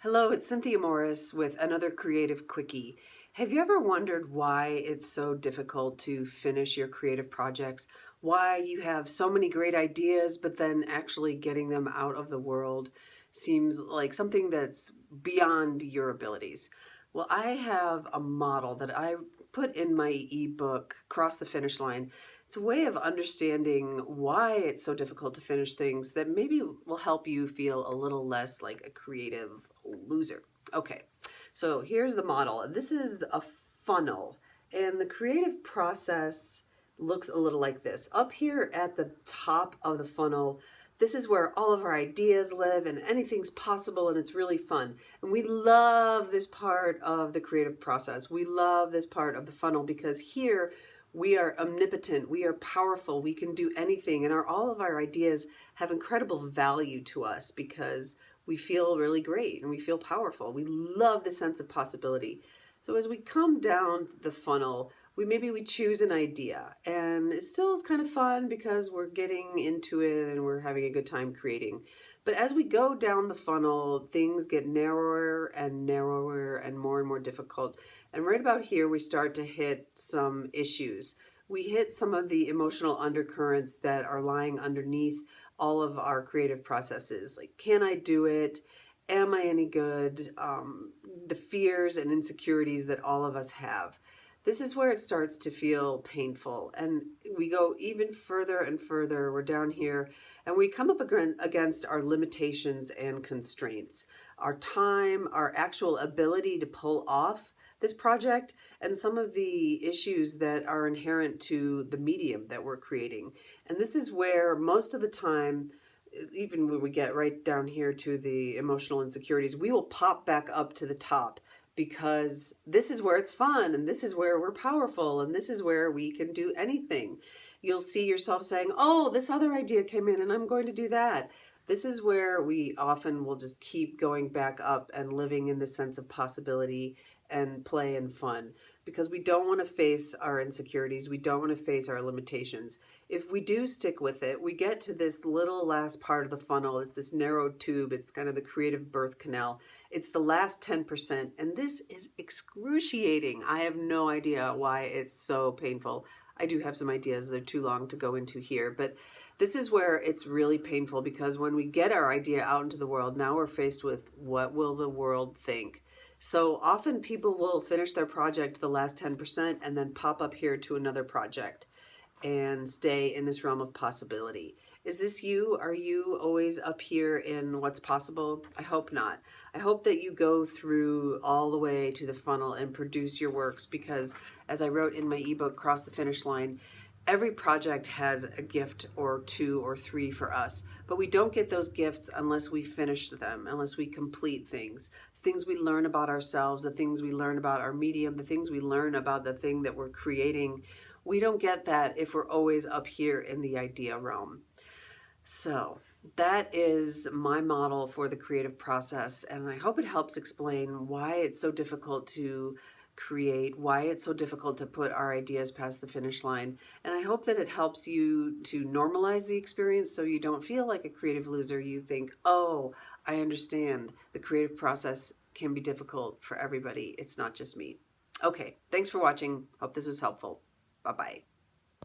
Hello, it's Cynthia Morris with another Creative Quickie. Have you ever wondered why it's so difficult to finish your creative projects? Why you have so many great ideas, but then actually getting them out of the world seems like something that's beyond your abilities? Well, I have a model that I put in my ebook, Cross the Finish Line. It's a way of understanding why it's so difficult to finish things that maybe will help you feel a little less like a creative loser. Okay, so here's the model. This is a funnel, and the creative process looks a little like this. Up here at the top of the funnel, this is where all of our ideas live and anything's possible and it's really fun. And we love this part of the creative process. We love this part of the funnel because here we are omnipotent, we are powerful, we can do anything, and all of our ideas have incredible value to us because we feel really great and we feel powerful. We love the sense of possibility. So as we come down the funnel, we choose an idea, and it still is kind of fun because we're getting into it and we're having a good time creating. But as we go down the funnel, things get narrower and narrower and more difficult. And right about here, we start to hit some issues. We hit some of the emotional undercurrents that are lying underneath all of our creative processes. Like, can I do it? Am I any good? The fears and insecurities that all of us have. This is where it starts to feel painful, and we go even further and further. We're down here, and we come up against our limitations and constraints, our time, our actual ability to pull off this project, and some of the issues that are inherent to the medium that we're creating. And this is where most of the time, even when we get right down here to the emotional insecurities, we will pop back up to the top because this is where it's fun and this is where we're powerful and this is where we can do anything. You'll see yourself saying, oh, this other idea came in and I'm going to do that. This is where we often will just keep going back up and living in the sense of possibility and play and fun because we don't want to face our insecurities. We don't want to face our limitations. If we do stick with it, we get to this little last part of the funnel. It's this narrow tube. It's kind of the creative birth canal. It's the last 10%, and this is excruciating. I have no idea why it's so painful. I do have some ideas. They're too long to go into here, but this is where it's really painful because when we get our idea out into the world, now we're faced with what will the world think? So often people will finish their project the last 10% and then pop up here to another project and stay in this realm of possibility. Is this you? Are you always up here in what's possible? I hope not. I hope that you go through all the way to the funnel and produce your works because, as I wrote in my ebook, Cross the Finish Line, every project has a gift or two or three for us, but we don't get those gifts unless we finish them, unless we complete things. Things we learn about ourselves, the things we learn about our medium, the things we learn about the thing that we're creating. We don't get that if we're always up here in the idea realm. So that is my model for the creative process, and I hope it helps explain why it's so difficult to create, why it's so difficult to put our ideas past the finish line. And I hope that it helps you to normalize the experience so you don't feel like a creative loser. You think, oh, I understand. The creative process can be difficult for everybody. It's not just me. Okay, thanks for watching. Hope this was helpful. Bye-bye.